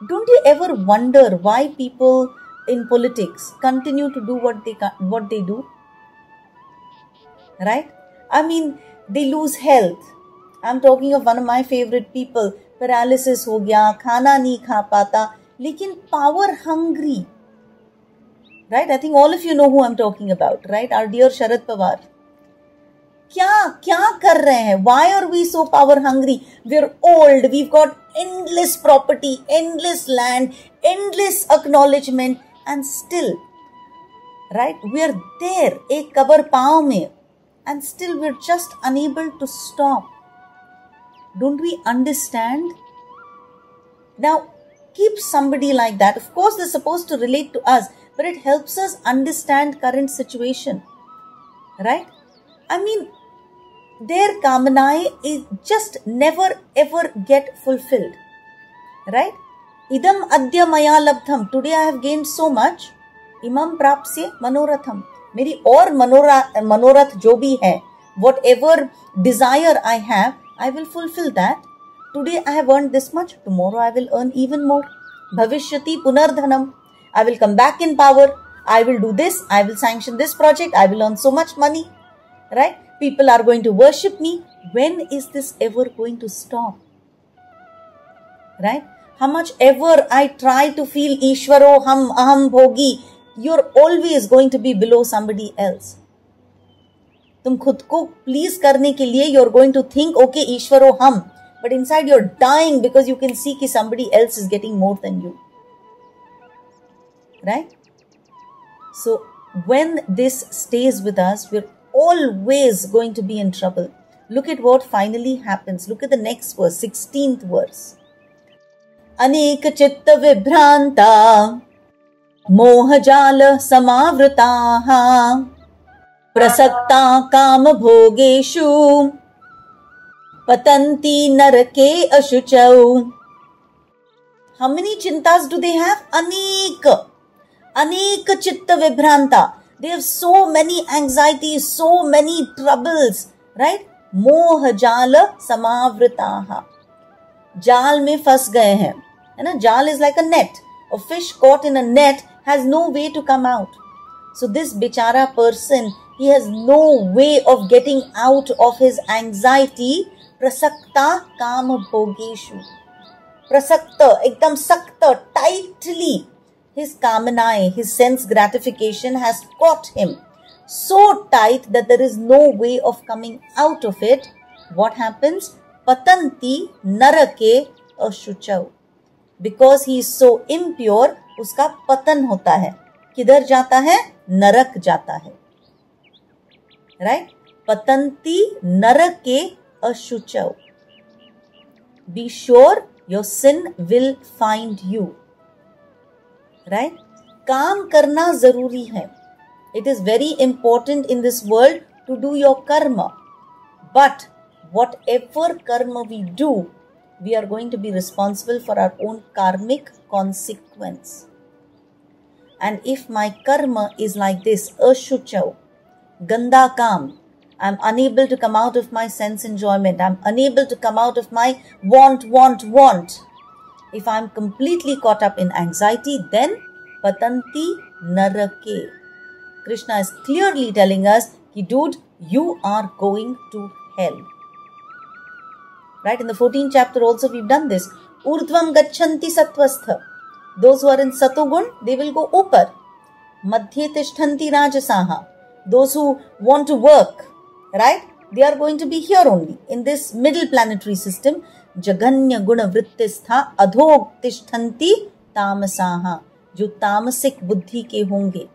don't you ever wonder why people in politics continue to do what they do? Right? I mean, they lose health. I'm talking of one of my favorite people. Paralysis हो गया, खाना नहीं खा पाता, लेकिन power hungry. Right? I think all of you know who I'm talking about, right? Our dear Sharad Pawar. क्या कर रहे हैं? Why are we so power hungry? We're old. We've got endless property, endless land, endless acknowledgement, and still, right? We're there, एक cover पाँव में, and still we're just unable to stop. Don't we understand? Now, keep somebody like that. Of course, they're supposed to relate to us, but it helps us understand current situation, right? I mean, their kamanae is just never ever get fulfilled, right? Idam adya maya labdham. Today I have gained so much. Imam prapsya manoratham. मेरी और मनोरथ जो भी है, whatever desire I have, I will fulfill that. Today I have earned this much. Tomorrow I will earn even more. Bhavishyati punardhanam. I will come back in power. I will do this. I will sanction this project. I will earn so much money. Right? People are going to worship me. When is this ever going to stop? Right? How much ever I try to feel Ishwaro ham aham bhogi, you're always going to be below somebody else. तुम खुद को please करने के लिए you're going to think, okay, Ishwaro ham, but inside you're dying because you can see कि somebody else is getting more than you. Right? So when this stays with us, we're always going to be in trouble. Look at what finally happens. Look at the next verse, 16th verse. अनेक चित्त विभ्रांता मोहजाल समावृताः प्रसक्ता काम भोगेषु पतन्ति नरके अशुचौ. How many chintas do they have? अनेक चित्त विभ्रांता. They have so many anxieties, so many troubles, right? मोह जाल समावृताः. जाल में फंस गए हैं, है ना? जाल is like a net. A fish caught in a net has no way to come out. So this bichara person, he has no way of getting out of his anxiety. Prasakta काम भोगेषु. Prasakta, ekdam sakta, tightly. His kamanae, his sense gratification has caught him so tight that there is no way of coming out of it. What happens? Patanti narake ashuchau. Because he is so impure, उसका पतन होता है. किधर जाता है? नरक जाता है. Right? Patanti narake ashuchau. Be sure your sin will find you. Right? काम करना जरूरी है. It is very important in this world to do your karma. But whatever karma we do, we are going to be responsible for our own karmic consequence. And if my karma is like this, ashuchau, ganda kam, I'm unable to come out of my sense enjoyment, I'm unable to come out of my want. If I'm completely caught up in anxiety, then patanti narake. Krishna is clearly telling us, dude, you are going to hell. Right? In the 14th chapter also we've done this. Urdhvam gachanti sattvastha. Those who are in satogun, they will go upar. Madhye tishthanti rajasaha. Those who want to work, right? They are going to be here only. In this middle planetary system, jaganya guna vrittistha adhog tishthanti tamasaha. Jo tamasik buddhi ke honge,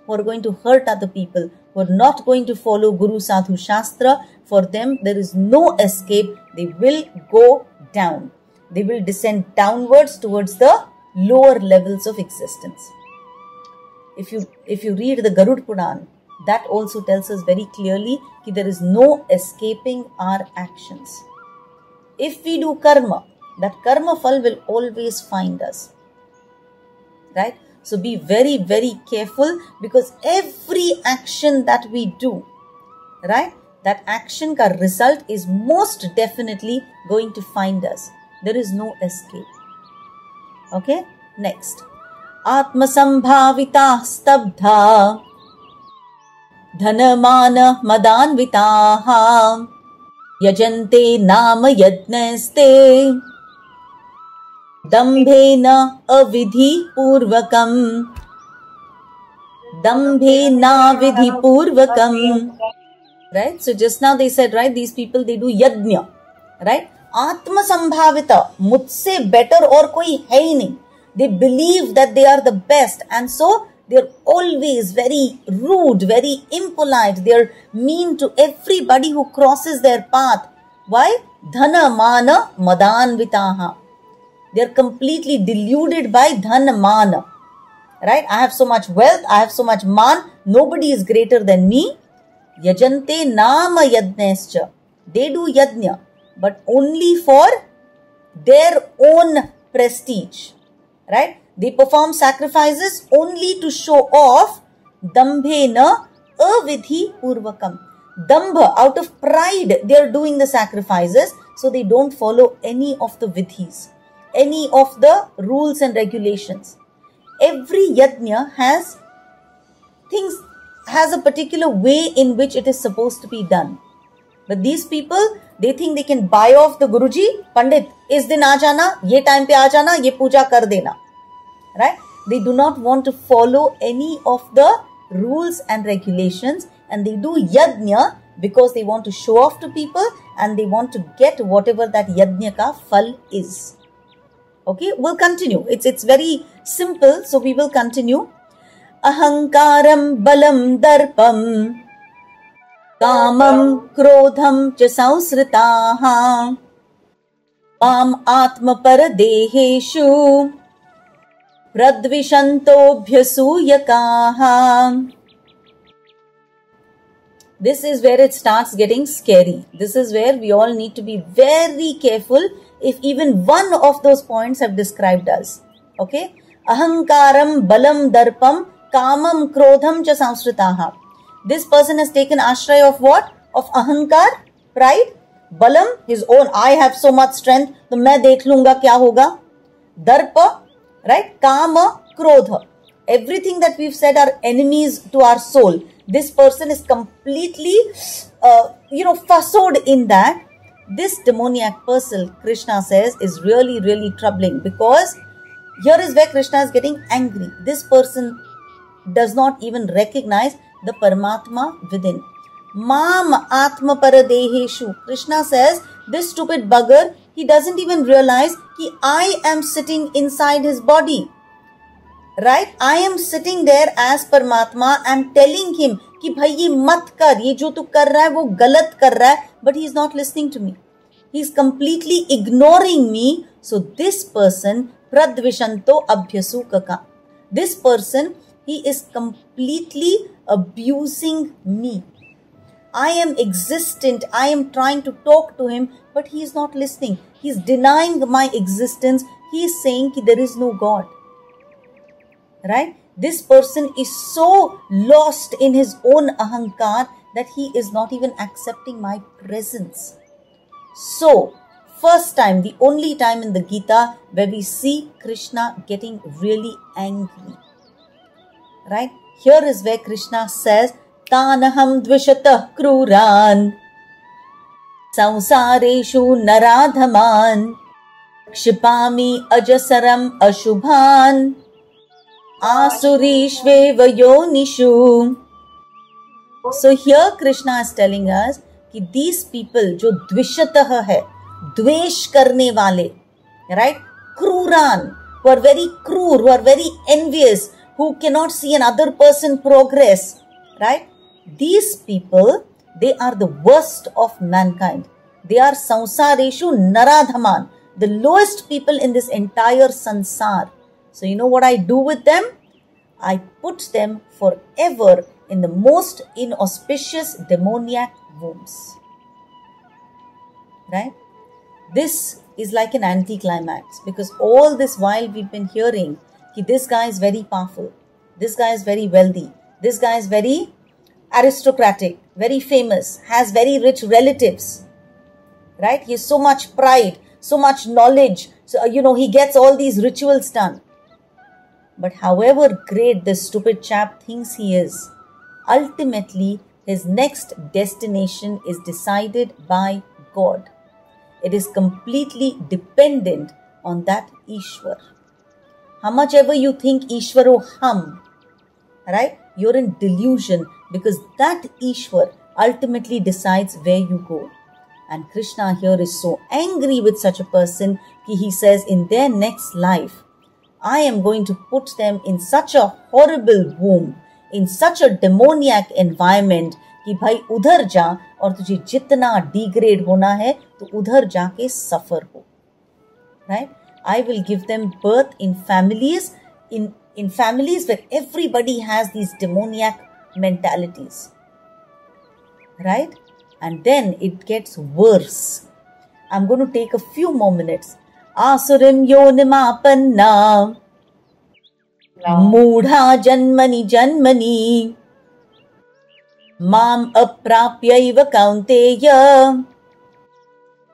who are going to hurt other people, who are not going to follow Guru Sadhu Shastra, for them there is no escape. They will go down. They will descend downwards towards the lower levels of existence. If you read the Garud Puran, that also tells us very clearly that there is no escaping our actions. If we do karma, that karma phal will always find us. Right? So be very, very careful, because every action that we do, right, that action ka result is most definitely going to find us. There is no escape. Okay, next. Atmasambhavita stabdha dhanamana madanvitaha yajante nama yajnaste dambhena avidhi purvakam. Dambhena vidhi purvakam. Right? So just now they said, right, these people, they do yajna. Right? Atma sambhavita, mujhse better aur koi hai hi nahi. They believe that they are the best, and so they're always very rude, very impolite. They're mean to everybody who crosses their path. Why? Dhana mana madanvitaha. They're completely deluded by dhana mana. Right? I have so much wealth, I have so much man, nobody is greater than me. Yajante nama yadnescha. They do yajna, but only for their own prestige. Right? They perform sacrifices only to show off. Dambhena avidhi purvakam. Dambha, out of pride, they are doing the sacrifices, so they don't follow any of the vidhis, any of the rules and regulations. Every yajna has a particular way in which it is supposed to be done. But these people, they think they can buy off the Guruji. Pandit, is din aa jana, ye time pe aa jana, ye puja kar dena. Right? They do not want to follow any of the rules and regulations, and they do yajna because they want to show off to people and they want to get whatever that yajna ka phal is. Okay, we'll continue. It's very simple, so we will continue. Ahankaram balam darpam kamam krodham cha sausritaha mam atma paradeheshu pradvishantobhyasuyakaha. This is where it starts getting scary. This is where we all need to be very careful if even one of those points have described us. Okay? Ahankaram balam darpam kamam krodham cha sausritaha. This person has taken ashraya of what? Of ahankar, pride. Balam, his own, I have so much strength, तो मैं देख लूंगा क्या होगा. Darpa, right? Kama, krodha. Everything that we've said are enemies to our soul. This person is completely, fussoed in that. This demoniac person, Krishna says, is really, really troubling, because here is where Krishna is getting angry. This person does not even recognize the Paramatma within. Mam Atma Paradeheshu. Krishna says, this stupid bugger, he doesn't even realize that I am sitting inside his body. Right? I am sitting there as Paramatma and telling him कि भाई ये मत कर, ये जो तू कर रहा है वो गलत कर रहा है, but he is not listening to me. He is completely ignoring me. So this person, pradvishanto abhyasukaka. This person, he is completely abusing me. I am existent. I am trying to talk to him, but he is not listening. He is denying my existence. He is saying that there is no God. Right? This person is so lost in his own ahankar that he is not even accepting my presence. So, first time, the only time in the Gita where we see Krishna getting really angry. Right? Here is where Krishna says, Tanaham dvishatah kruran samsareshu naradhaman kshipami ajasaram ashubhan asurishveva yonishu. So here Krishna is telling us that these people जो द्विषतः है, द्वेष करने वाले, right? Kruran, who are very cruel, who are very envious, who cannot see another person progress, right? These people, they are the worst of mankind. They are samsareshu naradhaman, the lowest people in this entire sansar. So you know what I do with them? I put them forever in the most inauspicious demoniac wombs. Right? This is like an anticlimax, because all this while we've been hearing that this guy is very powerful, this guy is very wealthy, this guy is very aristocratic, very famous, has very rich relatives, right? He has so much pride, so much knowledge. So, he gets all these rituals done. But however great this stupid chap thinks he is, ultimately his next destination is decided by God. It is completely dependent on that Ishwar. How much ever you think Ishwaro hum, right? You're in delusion, because that Ishwar ultimately decides where you go. And Krishna here is so angry with such a person that he says in their next life, I am going to put them in such a horrible womb, in such a demoniac environment कि भाई उधर जा और तुझे जितना degrade होना है तो उधर जाके suffer हो. Right? I will give them birth in families where everybody has these demoniac mentalities. Right? And then it gets worse. I'm going to take a few more minutes. Asurim yonimapanna Mudha janmani Mam aprapyaiva kaunteya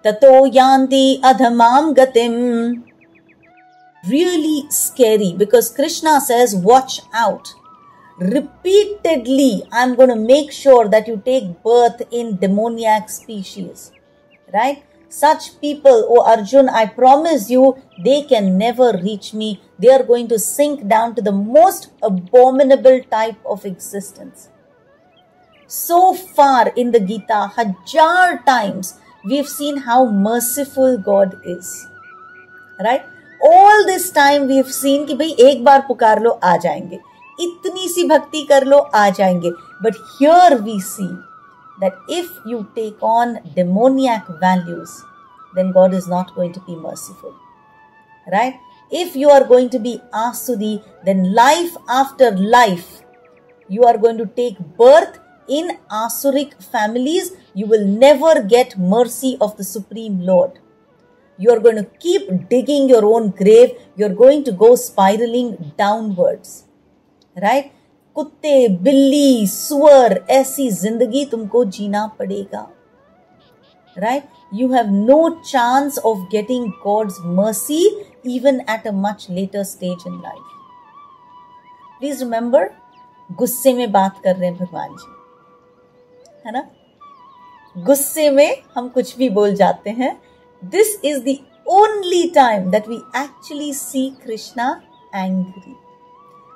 Tato yanti adhamam gatim. Really scary, because Krishna says, watch out. Repeatedly, I'm going to make sure that you take birth in demoniac species. Right? Such people, oh Arjun, I promise you, they can never reach me. They are going to sink down to the most abominable type of existence. So far in the Gita, 1,000 times, we've seen how merciful God is. Right? All this time we've seen कि भाई एक बार पुकार लो आ जाएंगे, इतनी सी भक्ति कर लो आ जाएंगे. But here we see that if you take on demoniac values, then God is not going to be merciful. Right? If you are going to be Asuri, then life after life, you are going to take birth in Asuric families. You will never get mercy of the Supreme Lord. You are going to keep digging your own grave. You are going to go spiraling downwards. Right? कुत्ते, बिल्ली, सुअर, ऐसी जिंदगी तुमको जीना पड़ेगा. Right? You have no chance of getting God's mercy even at a much later stage in life. Please remember, गुस्से में बात कर रहे हैं भगवान जी, है ना? गुस्से में हम कुछ भी बोल जाते हैं. This is the only time that we actually see Krishna angry.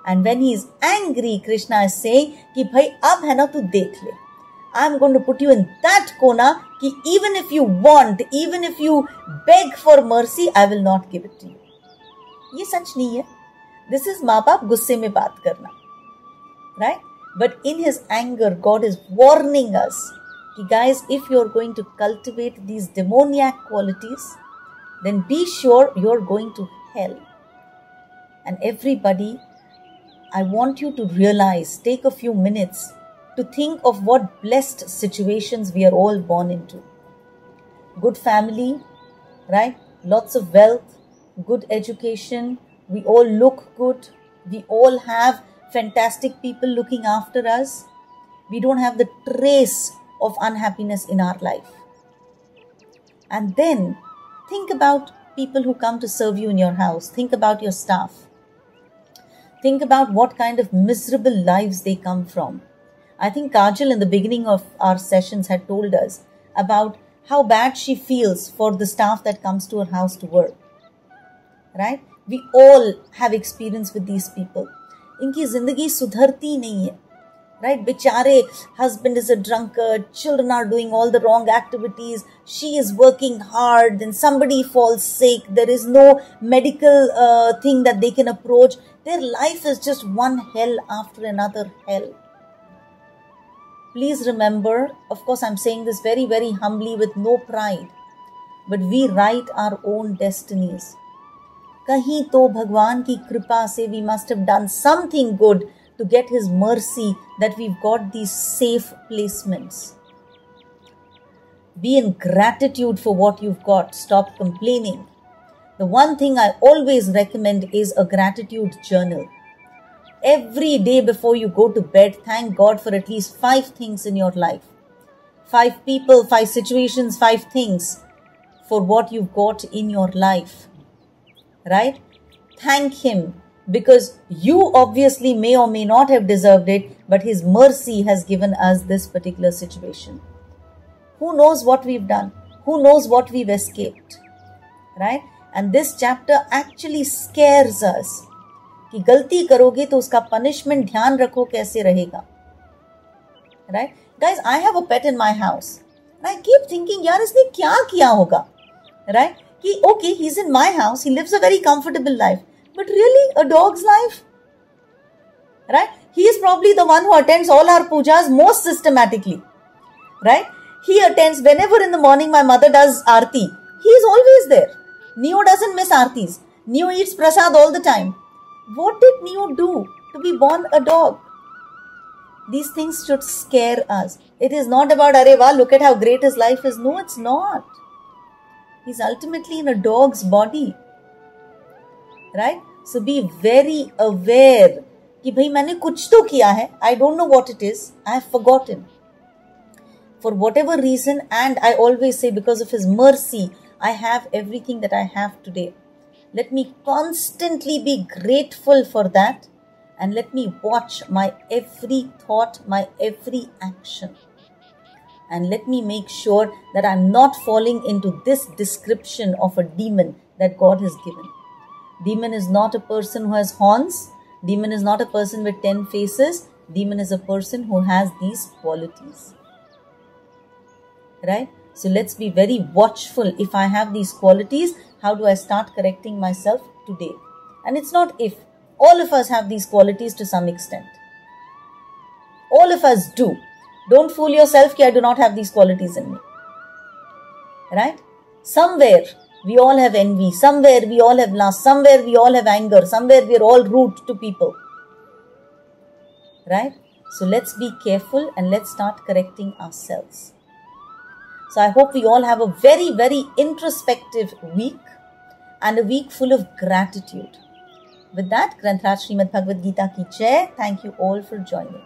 And when he is angry, Krishna is saying कि भाई अब है ना तू देख ले. I'm going to put you in that corner कि even if you want, even if you beg for mercy, I will not give it to you. ये सच नहीं है. This is माँ बाप गुस्से में बात करना. Right? But in his anger, God is warning us. Guys, if you're going to cultivate these demoniac qualities, then be sure you're going to hell. And everybody, I want you to realize, take a few minutes to think of what blessed situations we are all born into. Good family, right? Lots of wealth, good education, we all look good, we all have fantastic people looking after us. We don't have the trace of unhappiness in our life. And then think about people who come to serve you in your house. Think about your staff. Think about what kind of miserable lives they come from. I think Kajal in the beginning of our sessions had told us about how bad she feels for the staff that comes to her house to work. Right? We all have experience with these people. इनकी जिंदगी सुधरती नहीं है. Right? Bichare, husband is a drunkard, children are doing all the wrong activities, she is working hard, then somebody falls sick, there is no medical thing that they can approach. Their life is just one hell after another hell. Please remember, of course I'm saying this very, very humbly with no pride, but we write our own destinies. कहीं तो भगवान की कृपा से we must have done something good to get his mercy that we've got these safe placements. Be in gratitude for what you've got. Stop complaining. The one thing I always recommend is a gratitude journal. every day before you go to bed, thank God for at least 5 things in your life. 5 people, 5 situations, 5 things for what you've got in your life. Right? Thank Him, because you obviously may or may not have deserved it, but His mercy has given us this particular situation. Who knows what we've done? Who knows what we've escaped? Right? And this chapter actually scares us. कि गलती करोगे तो उसका punishment ध्यान रखो कैसे रहेगा. Right? Guys, I have a pet in my house. And I keep thinking, यार इसने क्या किया होगा? Right? कि okay, he's in my house, he lives a very comfortable life. But really, a dog's life? Right? He is probably the one who attends all our pujas most systematically. Right? He attends whenever in the morning my mother does aarti. He is always there. Neo doesn't miss aartis. Neo eats prasad all the time. What did Neo do to be born a dog? These things should scare us. It is not about, Arey wah, look at how great his life is. No, it's not. He's ultimately in a dog's body. Right? So be very aware कि भाई मैंने कुछ तो किया है. I don't know what it is. I have forgotten. For whatever reason, and I always say because of His mercy, I have everything that I have today. Let me constantly be grateful for that, and let me watch my every thought, my every action. And let me make sure that I'm not falling into this description of a demon that God has given. Demon is not a person who has horns. Demon is not a person with 10 faces. Demon is a person who has these qualities. Right? So let's be very watchful. If I have these qualities, how do I start correcting myself today? And it's not if. All of us have these qualities to some extent. All of us do. Don't fool yourself that I do not have these qualities in me. Right? Somewhere we all have envy. Somewhere we all have lust. Somewhere we all have anger. Somewhere we are all rude to people. Right? So let's be careful and let's start correcting ourselves. So I hope we all have a very, very introspective week and a week full of gratitude. With that, Granth Raj Srimad Bhagavad Gita ki Jai. Thank you all for joining.